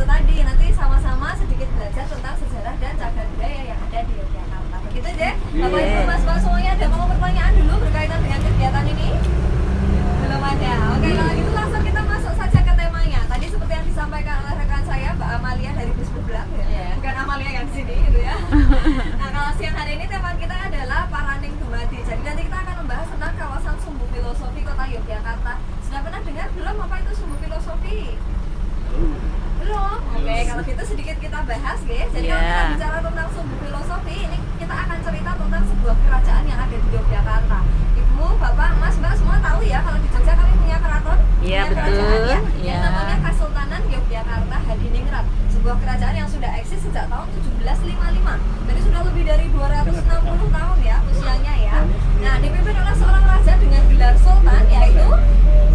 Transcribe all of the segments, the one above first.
tadi, nanti sama-sama sedikit belajar tentang sejarah dan cagar budaya yang ada di Yogyakarta. Begitu aja. Bapak Ibu Mas Mbak semuanya ada mau pertanyaan dulu berkaitan dengan kegiatan ini? Belum ada. Oke, kalau gitu langsung kita masuk saja ke temanya. Tadi seperti yang disampaikan oleh rekan saya Mbak Amalia dari Bus Beblak ya. Bukan Amalia yang sini gitu ya. Nah, kalau siang hari ini tema kita adalah Paraning Dumadi. Jadi nanti kita akan membahas tentang kawasan Sumbu Filosofi Kota Yogyakarta. Sudah pernah dengar belum apa itu Sumbu Filosofi? Belum. Oke, kalau gitu sedikit kita bahas ya. Jadi kalau kita bicara tentang Sumbu Filosofi, ini kita akan cerita tentang sebuah kerajaan yang ada di Yogyakarta. Ibu, Bapak, Mas, Mbak semua tahu ya kalau di Jogja kami punya keraton, punya kerajaan betul. ya, yang namanya Kesultanan Yogyakarta Hadiningrat. Sebuah kerajaan yang sudah eksis sejak tahun 1755. Jadi sudah lebih dari 260 tahun ya usianya ya. Nah, dipimpin oleh seorang raja dengan gelar sultan yaitu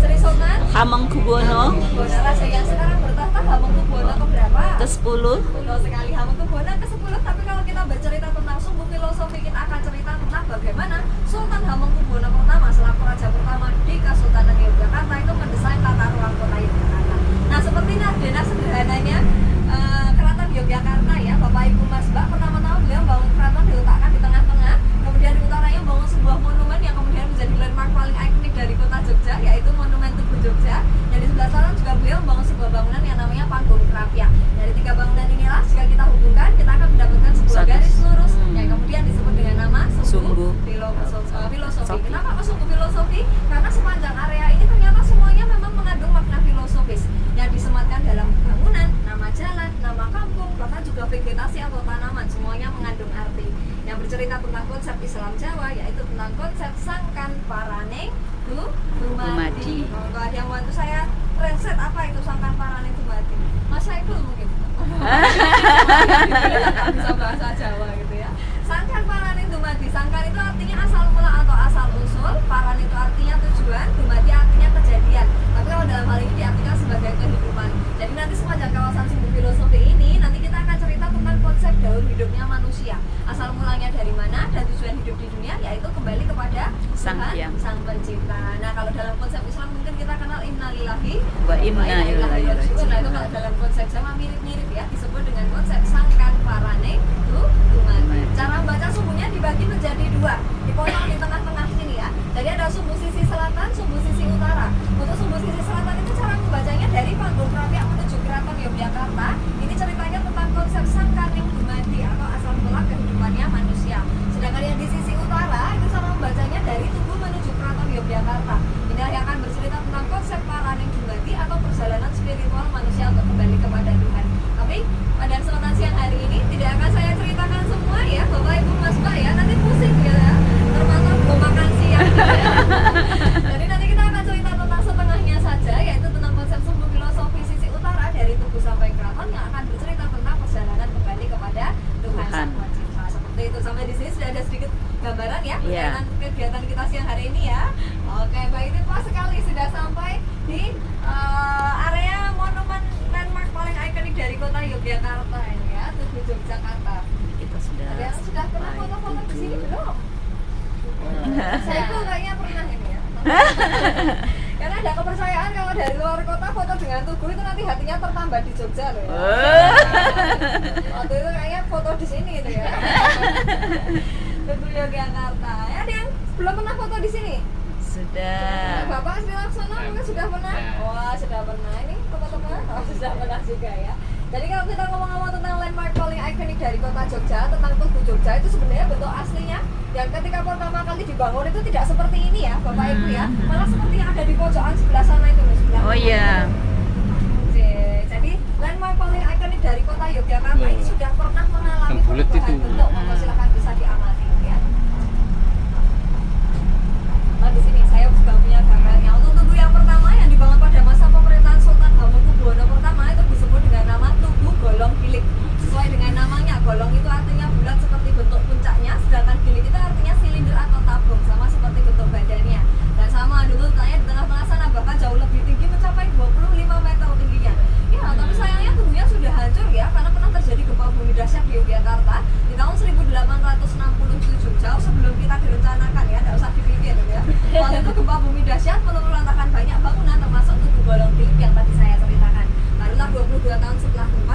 Sri Sultan Hamengkubuwono raja yang sekarang bertahta Hamengkubuwono keberapa? ke-10. Betul sekali, Hamengkubuwono ke-10. Tapi kalau kita bercerita tentang Sumbu Filosofi, kita akan cerita tentang bagaimana Sultan Hamengkubuwono pertama selaku raja pertama di Kesultanan Yogyakarta itu mendesain tata ruang kota Yogyakarta. Nah, seperti nardenak sederhananya keraton Yogyakarta ya, Bapak Ibu Mas Mbak, pertama-tama beliau bangun keraton diletakkan di tengah-tengah, kemudian di utaranya bangun sebuah monumen yang kemudian menjadi landmark paling ikonik dari kota Jogja, yaitu Monumen Tugu Jogja. Dan di sebelah sana juga beliau membangun sebuah bangunan yang namanya Panggung Krapyak. Dari tiga bangunan inilah jika kita hubungkan, kita akan mendapatkan sebuah garis lurus yang kemudian disebut dengan nama Sumbu Filosofi. Kenapa kok Sumbu Filosofi? Karena sepanjang area ini ternyata semuanya memang mengandung makna filosofis yang disematkan dalam bangunan, nama jalan, nama kampung, bahkan juga vegetasi atau tanaman, semuanya mengandung arti yang bercerita tentang konsep Islam Jawa, yaitu tentang konsep Sangkan Paraning Dumadi. Kalau ada yang bantu saya translate apa itu Sangkan Paraning Dumadi, Mas Saiful mungkin nggak bisa bahasa Jawa gitu ya. Sangkan Paraning Dumadi, Sangkan itu artinya asal mula atau asal usul, Paran itu artinya tujuan, Dumadi artinya kejadian. Tapi kalau dalam hal ini diartikan sebagai kehidupan. Jadi nanti sepanjang kawasan Sumbu Filosofi ini, nanti kita akan cerita tentang konsep daur hidupnya manusia. Asal mulanya dari mana dan tujuan hidup di dunia, yaitu kembali kepada Tuhan, Sang Pencipta. Nah, kalau dalam konsep Islam mungkin kita kenal innalillahi wa inna ilaihi raji'un. Nah, itu kalau dalam konsep Jawa mirip-mirip ya, disebut dengan konsep Sangkan Paraning Dumadi. Cara membaca sumbunya dibagi menjadi dua, dipotong di tengah-tengah sini ya. Jadi ada sumbu sisi selatan, sumbu sisi utara. Untuk sumbu sisi selatan itu cara membacanya dari Panggung Krapyak menuju Keraton Yogyakarta. Ini ceritanya tentang konsep Sangkaning Dumadi atau asal mula kehidupannya manusia. Sedangkan yang di sisi utara itu cara membacanya dari Tugu menuju Keraton Yogyakarta. Ini yang akan bercerita tentang konsep Paraning Dumadi atau perjalanan spiritual manusia untuk kembali kepada Tuhan. Tapi pada kesempatan siang hari ini tidak akan saya ceritakan semua ya, Bapak Ibu Mas Mbak ya, nanti pusing gitu ya, termasuk belum makan siang gitu ya. Jadi nanti kita akan cerita tentang setengahnya saja, yaitu tentang konsep Sumbu Filosofi sisi utara dari Tugu sampai Keraton yang akan bercerita tentang perjalanan kembali kepada Tuhan Sang Pencipta. Seperti itu, sampai di sini sudah ada sedikit gambaran ya berkaitan kegiatan kita siang hari ini ya. Oke, baik, itu pas sekali sudah sampai di area monumen landmark paling ikonik dari kota Yogyakarta ini ya, Tugu Yogyakarta. Kita Sudah pernah foto-foto di sini belum? Saya tuh kayaknya pernah ini ya. Karena ada kepercayaan kalau dari luar kota foto dengan Tugu itu nanti hatinya tertambah di Jogja loh ya. Waktu itu kayaknya foto di sini gitu ya. Tugu Yogyakarta. Ya, ada yang belum pernah foto di sini? Sudah. Bapak Sri Laksono mungkin sudah pernah? Wah, sudah pernah. Ini teman-teman sudah pernah juga ya. Jadi kalau kita ngomong-ngomong tentang landmark paling ikonik dari kota Jogja, tentang Tugu Jogja, itu sebenarnya bentuk aslinya yang ketika pertama kali dibangun itu tidak seperti ini ya Bapak Ibu ya, malah seperti yang ada di pojokan sebelah sana itu sebelah. Oh iya. Jadi landmark paling ikonik dari kota Yogyakarta ini sudah pernah mengalami bulet perubahan itu. bentuk. Monggo silakan bisa diamati ya. Nah, di sini saya juga punya gambarnya. Untuk tugu yang pertama yang dibangun pada masa pemerintahan Sultan Hamengkubuwono pertama itu disebut dengan nama Tugu Golong Gilik. Sesuai dengan namanya, golong itu artinya bulat seperti bentuk puncaknya, sedangkan gilik itu artinya silinder atau tabung, sama seperti bentuk badannya. Dan sama dulu letaknya di tengah-tengah sana, bahkan jauh lebih tinggi mencapai 25 meter tingginya. Ya, tapi sayangnya tubuhnya sudah hancur ya, karena pernah terjadi gempa bumi dahsyat di Yogyakarta di tahun 1867, jauh sebelum kita direncanakan ya, tidak usah dipikir ya. Waktu itu gempa bumi dahsyat meluluh-lantakkan banyak bangunan termasuk Tugu Golong Gilik yang tadi saya ceritakan. Barulah 22 tahun setelah gempa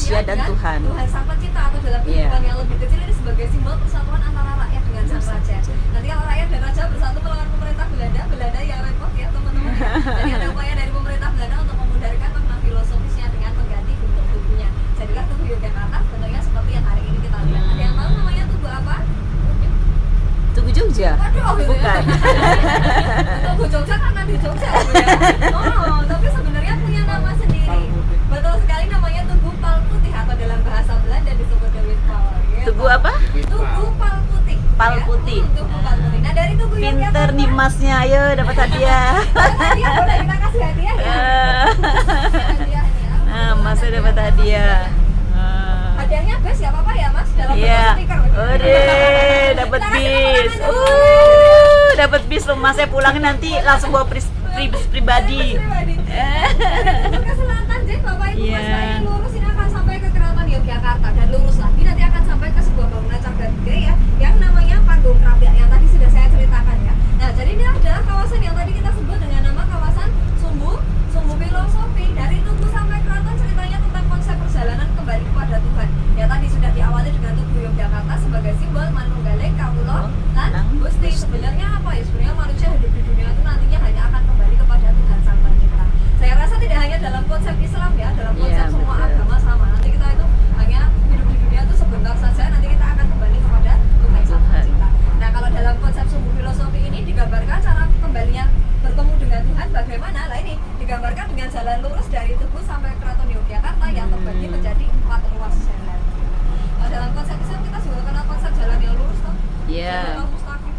manusia dan Tuhan. Tuhan Sang Pencipta, atau dalam Iya. kehidupan yang lebih kecil ini sebagai simbol persatuan antara rakyat dengan sang raja. Nanti kalau rakyat dan raja bersatu melawan pemerintah Belanda, Belanda ya repot ya teman-teman. Jadi ada upaya dari pemerintah Belanda untuk memudarkan makna filosofisnya dengan mengganti bentuk tubuhnya. Jadilah tubuh Yogyakarta bentuknya seperti yang hari ini kita lihat. Ada yang tahu namanya tubuh apa? Tugu Jogja? Waduh, gitu Bukan. ya. Tugu Jogja karena di Jogja, gitu ya. Oh, tapi sebenarnya punya nama sendiri. Betul sekali, namanya Tugu Pal Putih atau dalam bahasa Belanda disebut de Witpal. Gitu. Tugu apa? Tugu Pal Putih. Pal ya. Tugu Tugu Pal Putih. Nah dari Tugu Pinter nih masnya, ayo dapat hadiah. Hadiah boleh kita kasih hadiah ya. Hadiah ya. Nah, masnya dapat hadiah. Hadiahnya best ya apa-apa ya mas, dalam bentuk Iya. stiker. Ode, dapat bis. Dapat bis loh, mas saya pulangin nanti langsung bawa pribadi. Dari ke selatan, Jek, Bapak Ibu Iya. Mas, nah, ini lurus ini akan sampai ke Keraton Yogyakarta dan lurus lagi nanti akan sampai ke sebuah bangunan cagar budaya ya, yang namanya Panggung Krapyak yang tadi sudah saya ceritakan ya. Nah, jadi ini adalah kawasan yang tadi kita sebut dengan nama kawasan Sumbu Filosofi. Dari Tugu sampai Keraton ceritanya tentang konsep perjalanan kembali kepada Tuhan. Ya tadi sudah diawali dengan Tugu Yogyakarta sebagai simbol Manunggaling Kawula lan Gusti. Sebenarnya apa ya? Sebenarnya manusia hidup di dunia itu nantinya hanya akan kembali kepada Tuhan Sang Pencipta. Saya rasa tidak hanya dalam konsep Islam ya, dalam konsep Iya, semua betul. agama sama. Nanti kita itu hanya hidup di dunia itu sebentar saja, nanti kita akan kembali kepada Tuhan Sang Tuhan. Pencipta. Nah, kalau dalam konsep Sumbu Filosofi ini digambarkan cara kembalinya bertemu dengan Tuhan bagaimana? Lah ini digambarkan dengan jalan lurus dari Tugu sampai Keraton Yogyakarta yang terbagi menjadi 4 ruas jalan. Nah, dalam konsep Islam kita juga kenal konsep jalan yang lurus toh. Iya. Jalan mustaqim.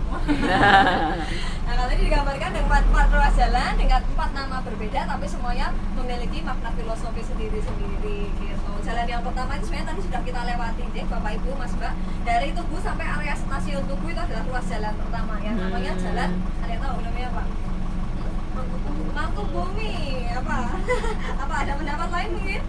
Nah, kalau ini digambarkan dengan 4 ruas jalan dengan 4 nama berbeda tapi semuanya memiliki makna filosofi sendiri-sendiri gitu. Jalan yang pertama itu sebenarnya tadi sudah kita lewati, Jek, Bapak Ibu, Mas Mbak. Dari Tugu sampai area stasiun Tugu itu adalah ruas jalan pertama yang namanya jalan, ada yang tahu namanya apa? Mangkubumi. Apa? Apa ada pendapat lain mungkin?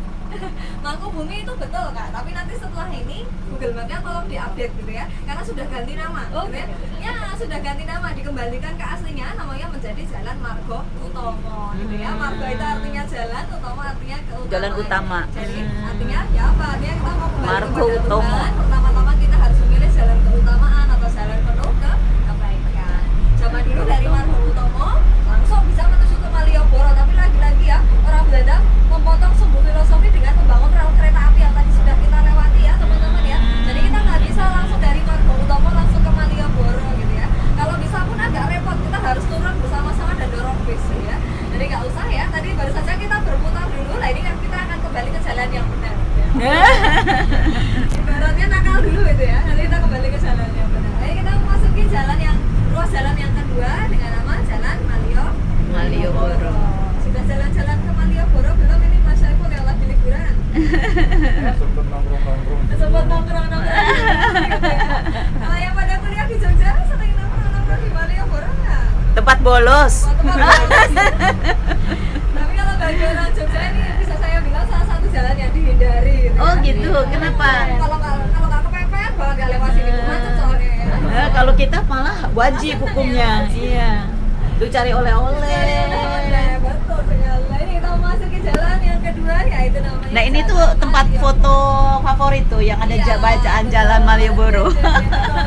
Mangkubumi itu betul Kak, tapi nanti setelah ini Google Map-nya tolong diupdate gitu ya, karena sudah ganti nama gitu ya. Ya, sudah ganti nama, dikembalikan ke aslinya, namanya menjadi Jalan Margo Utomo gitu ya. Margo itu artinya jalan, Utomo artinya keutamaan. Jalan utama. Jadi artinya ya apa? Artinya kita mau kembali Margo kepada Utomo. Tuhan. Pertama-tama kita harus memilih jalan keutamaan atau jalan penuh kebaikan. Zaman dulu dari Margo Utomo langsung bisa menuju ke Malioboro, tapi lagi-lagi ya orang Belanda memotong Sumbu Filosofi dengan membangun rel kereta api yang tadi sudah kita lewati ya teman-teman ya. Jadi kita nggak bisa langsung dari Margo Utomo langsung ke Malioboro gitu ya. Kalau bisa pun agak repot, kita harus turun bersama-sama dan dorong bis ya. Jadi nggak usah ya. Tadi baru saja kita berputar dulu, lah ini kan kita akan kembali ke jalan yang benar. Ya. Ibaratnya nakal dulu itu ya. Nanti kita kembali ke jalan yang benar. Ayo kita memasuki jalan yang ruas jalan yang kedua dengan nama Jalan Malioboro. Sudah jalan-jalan ke Malioboro belum ini Mas Syaiful yang lagi liburan? Sempet nongkrong-nongkrong. Sempat nongkrong-nongkrong gitu ya. Kalau yang pada kuliah di Jogja sering nongkrong-nongkrong di Malioboro nggak? Tempat bolos. Tapi kalau bagi orang Jogja ini bisa saya bilang salah satu jalan yang dihindari gitu Oh ya. gitu, kenapa? Kalau nggak kepepet banget nggak lewat sini macet soalnya ya. Kalau kita malah wajib hukumnya. Iya. Tuh cari oleh-oleh. Betul sekali. Ini kita memasuki jalan yang kedua yaitu namanya Nah ini tuh Jalan tempat Malioboro. foto favorit tuh yang ada Iya, bacaan betul. Jalan Malioboro. Betul,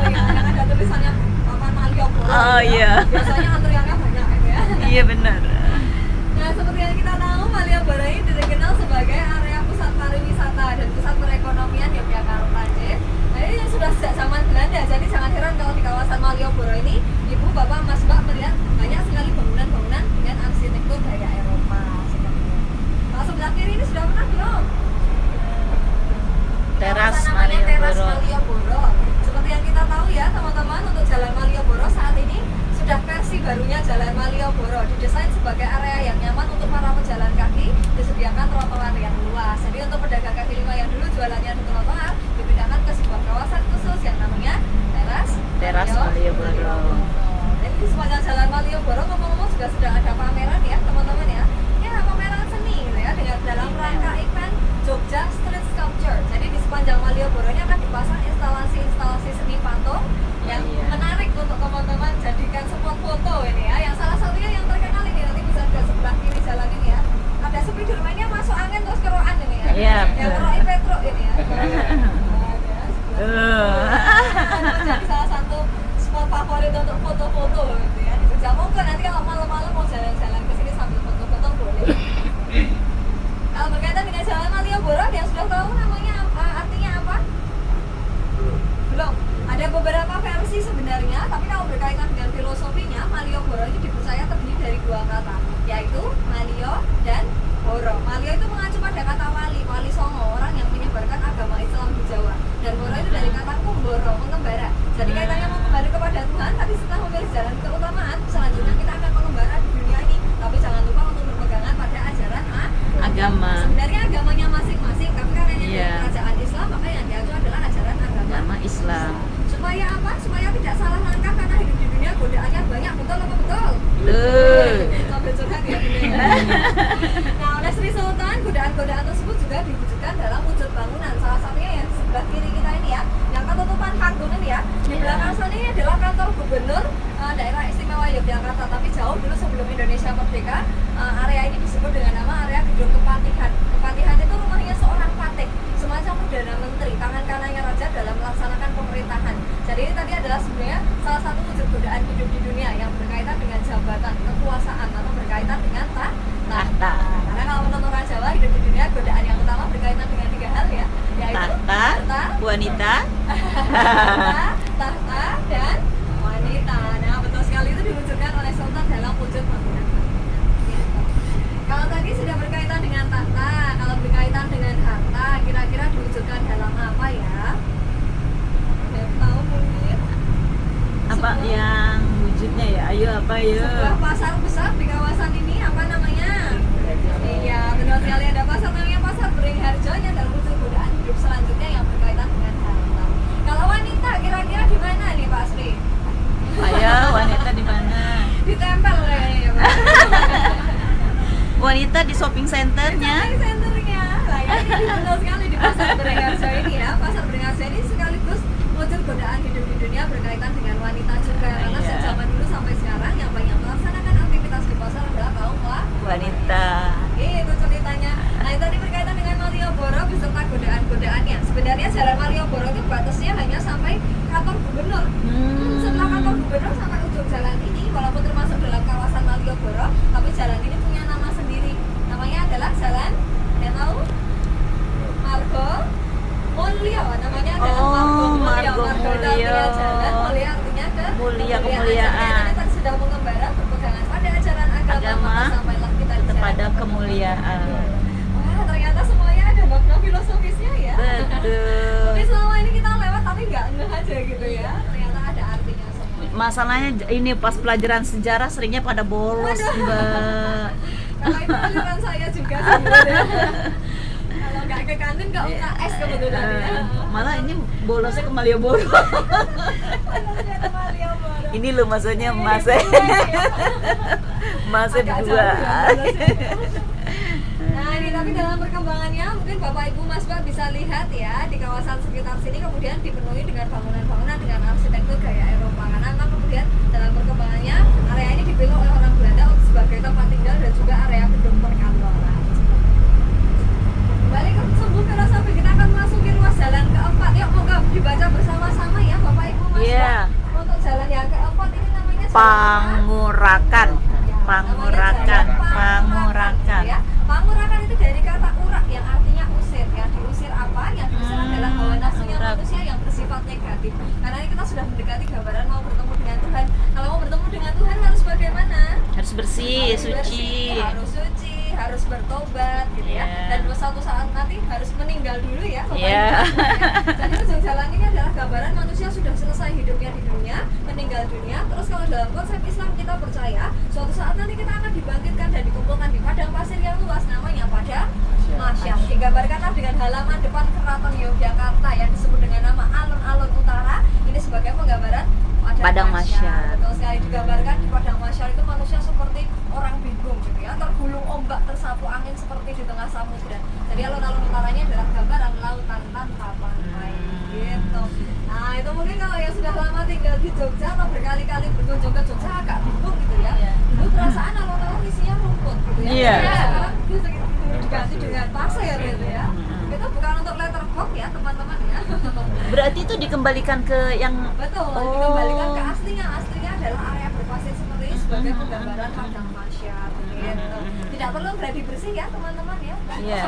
ya, yang ada tulisannya Papan Malioboro. Oh, gitu ya. iya. Biasanya antriannya banyak gitu ya. Iya benar. Nah, seperti yang kita tahu, Malioboro ini dikenal sebagai area pusat pariwisata dan pusat perekonomian Yogyakarta. Nah, ini sudah sejak zaman Belanda, jadi jangan heran kalau di kawasan Malioboro ini, Ibu, Bapak, Mas, Mbak melihat banyak sekali bangunan-bangunan dengan arsitektur gaya Eropa seperti itu. Kalau sebelah kiri ini sudah pernah belum? Teras Kawasan namanya Teras Malioboro. Malioboro. Seperti yang kita tahu ya teman-teman, untuk Jalan Malioboro saat ini sudah versi barunya Jalan Malioboro, didesain sebagai area yang nyaman untuk para pejalan kaki, disediakan trotoar yang luas. Jadi untuk pedagang kaki lima yang dulu jualannya di trotoar dipindahkan ke sebuah kawasan khusus yang namanya Teras Malioboro. Jadi di sepanjang Jalan Malioboro ngomong-ngomong juga sudah ada pameran ya teman-teman ya. Ya pameran seni gitu ya dengan dalam rangka event Jogja Street Sculpture. Jadi di sepanjang Malioboro ini akan dipasang instalasi-instalasi seni patung yang Iya. menarik untuk teman-teman jadikan spot foto ini ya. Yang salah satunya yang terkenal ini nanti bisa ke sebelah kiri jalan ini ya. Ada Spiderman-nya masuk angin terus kerokan ini ya. Iya, Yang betul. keroi Petro ya. Jadi salah satu spot favorit untuk foto-foto gitu ya di Jogja. Monggo nanti kalau malam-malam mau jalan-jalan ke sini sambil foto-foto boleh. Kalau berkaitan dengan Jalan Malioboro, yang sudah tahu namanya apa, artinya apa? Belum. Ada beberapa versi sebenarnya, tapi kalau berkaitan dengan filosofinya, Malioboro ini dipercaya terdiri dari dua kata, yaitu Malio dan Boro. Malio itu mengacu pada kata wali, wali songo, orang yang menyebarkan agama Islam di Jawa. Dan Boro itu dari kata kumboro, mengembara. Jadi kaitannya mengembara kepada Tuhan, tapi setelah memilih jalan keutamaan, selanjutnya kita akan mengembara di dunia ini. Tapi jangan lupa untuk berpegangan pada ajaran Agama. Sebenarnya agamanya masing-masing, tapi karena ini Iya. kerajaan Islam, maka yang diacu adalah ajaran Agama Islam. Supaya apa? Supaya tidak salah langkah karena hidup di dunia godaannya banyak, betul apa betul? Betul. Sampai curhat ya, Bunda ya. Nah, oleh Sri Sultan, godaan-godaan tersebut juga diwujudkan dalam wujud bangunan. Salah satunya yang di sebelah kiri kita ini ya, yang ketutupan kartun ini ya. Di belakang sana ini adalah kantor gubernur daerah istimewa Yogyakarta. Tapi jauh dulu sebelum Indonesia merdeka, area ini disebut dengan nama area Gedung Kepatihan. Kepatihan itu rumahnya seorang patih, semacam perdana menteri, tangan kanannya raja dalam melaksanakan pemerintahan. Jadi ini tadi adalah sebenarnya salah satu wujud godaan hidup di dunia yang berkaitan dengan jabatan, kekuasaan atau berkaitan dengan tahta. Karena kalau menurut orang Jawa, hidup di dunia godaan yang utama berkaitan dengan tiga hal ya, yaitu Tahta, wanita, tahta dan wanita. Nah, betul sekali, itu diwujudkan oleh Sultan dalam wujud bangunan. Kalau tadi sudah berkaitan dengan tahta, kalau berkaitan dengan harta, kira-kira diwujudkan dalam apa ya? Tahu mungkin? apa yang wujudnya ya? Ayo apa ya? Sebuah pasar besar di kawasan ini, apa namanya? Iya, benar sekali, ada pasar namanya Pasar Beringharjo yang dalam wujud godaan hidup selanjutnya yang berkaitan dengan harta. Kalau wanita, kira-kira di mana nih Pak Sri? Ayo, wanita di mana? Ditempel kayaknya ya Pak. Wanita di shopping centernya. Shopping centernya. Lah ya, ini benar sekali di Pasar Beringharjo ini ya. Pasar Beringharjo ini sekaligus wujud godaan hidup di dunia berkaitan dengan wanita juga. Karena Iya. sejak zaman dulu sampai sekarang yang banyak melaksanakan aktivitas di pasar adalah kaum Wanita. Itu ceritanya. Nah, itu tadi berkaitan dengan Malioboro beserta godaan-godaannya. Sebenarnya Jalan Malioboro itu batasnya hanya sampai kantor gubernur. Setelah kantor gubernur sampai ujung jalan ini, walaupun termasuk dalam kawasan Malioboro, tapi jalan ini punya nama sendiri. Namanya adalah Jalan, ya tahu? Margo Mulyo. Namanya adalah Margo Mulyo. Margo Margo itu artinya Mulyo. jalan, Mulyo artinya Mulia, kemuliaan. kemuliaan. Jadi tadi sudah mengembara berpegangan pada ajaran agama, maka sampailah kita di kepada jalan kemuliaan. Wah, ternyata semuanya ada makna filosofisnya ya. Betul. Tapi selama ini kita lewat tapi nggak ngeh aja gitu ya. Ternyata ada artinya semua. Masalahnya ini pas pelajaran sejarah seringnya pada bolos, Mbak. Kalau itu pilihan saya juga sebenarnya. Kalau nggak ke kantin nggak UKS kebetulan ya. Malah ini bolosnya ke Malioboro. Bolosnya ke Malioboro. Ini loh maksudnya Mas. Mas Agak dua. jauh ya bolosnya. Nah ini tapi dalam perkembangannya mungkin Bapak Ibu Mas Mbak bisa lihat ya di kawasan sekitar sini kemudian dipenuhi dengan bangunan-bangunan dengan arsitektur gaya Eropa. Karena memang kemudian dalam perkembangannya area ini dipilih oleh orang Belanda sebagai tempat tinggal dan juga area gedung perkantoran. Kembali ke sumbu filosofi, kita akan memasuki ruas jalan keempat. Yuk moga dibaca bersama-sama ya Bapak Ibu Mas Iya. Mbak. Untuk jalan yang keempat ini namanya jalan Pangurakan. Pangurakan. Pangurakan. Ya. Pangurakan itu dari kata urak yang artinya usir. Yang diusir apa? Yang diusir adalah hawa nafsunya urak. manusia yang bersifat negatif. Karena ini kita sudah mendekati gambaran mau bertemu dengan Tuhan. Kalau mau bertemu dengan Tuhan harus bagaimana? Harus bersih, Harus suci. bersih, harus suci, harus bertobat gitu ya. Iya. Dan suatu saat nanti harus meninggal dulu ya Bapak Iya. Ibu. Ya. Jadi ujung jalan ini adalah gambaran manusia sudah selesai hidupnya di dunia, meninggal dunia. Terus kalau dalam konsep Islam kita percaya suatu saat nanti kita akan dibangkitkan dan dikumpulkan di padang pasir yang luas namanya Padang Masyar. Digambarkanlah dengan halaman depan Keraton Yogyakarta yang disebut dengan nama Alun-Alun Utara. Ini sebagai penggambaran Padang Masyar. Betul sekali, digambarkan di Padang Masyar itu manusia seperti orang bingung gitu ya, tergulung ombak, tersapu angin seperti di tengah samudra. Jadi alun-alun utaranya adalah gambaran lautan tanpa pantai gitu. Nah itu mungkin kalau yang sudah lama tinggal di Jogja atau berkali-kali berkunjung ke Jogja agak bingung gitu ya. Dulu perasaan alun-alun isinya rumput gitu ya. Iya. Sekarang bisa gitu. diganti dengan pasir gitu ya. Itu bukan untuk letterbox ya teman-teman ya. Berarti itu dikembalikan ke yang Betul, Oh. dikembalikan ke aslinya. Aslinya adalah area berpasir seperti ini sebagai penggambaran padang masyar gitu. Tidak perlu gladi bersih ya teman-teman ya. Iya.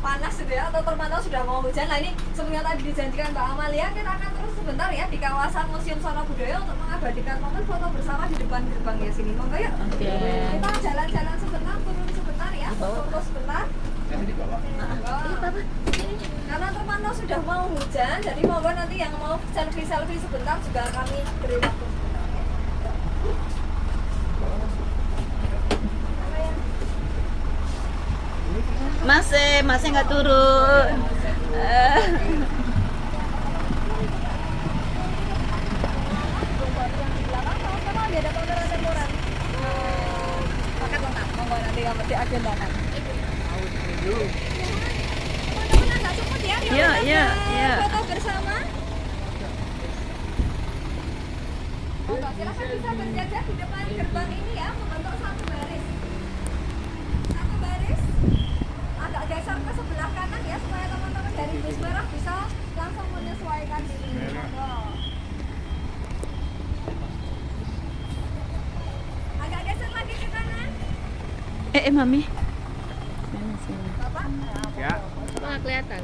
Panas gitu ya atau terpantau sudah mau hujan. Nah ini sebenarnya tadi dijanjikan Mbak Amalia, kita akan terus sebentar ya di kawasan Museum Sono Budaya untuk mengabadikan momen foto bersama di depan gerbang ya sini. Monggo yuk. Oke. Kita jalan-jalan sebentar, turun sebentar ya, foto sebentar. Yang di bawah. Monggo. Karena terpantau sudah mau hujan, jadi monggo nanti yang mau selfie-selfie sebentar juga kami beri waktu sebentar ya. Apa ya? Masih nggak turun. Paket lengkap, monggo nanti kamu diagendakan. Teman-teman agak cepet ya, yuk Iya, kita iya, iya. foto bersama. Monggo, silakan bisa berjajar di depan gerbang ini ya, membentuk satu baris. Satu baris, agak geser ke sebelah kanan ya, supaya teman-teman dari bus merah bisa langsung menyesuaikan diri. Monggo. Agak geser lagi ke kanan, Mami. Bapak. Ya. Nggak kelihatan.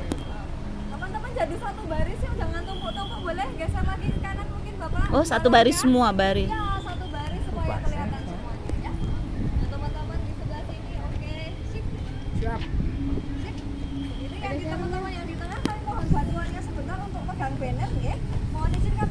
Teman-teman jadi satu baris ya, jangan tumpuk-tumpuk, boleh geser lagi ke kanan mungkin Bapak. Oh, satu baris Ya. semua baris. Ya, satu baris supaya kelihatan semuanya ya. Nah, teman-teman di sebelah sini, oke, sip. Siap. Sip. Ini yang di teman-teman yang di tengah, kami mohon bantuannya sebentar untuk pegang banner ya. Mohon izinkan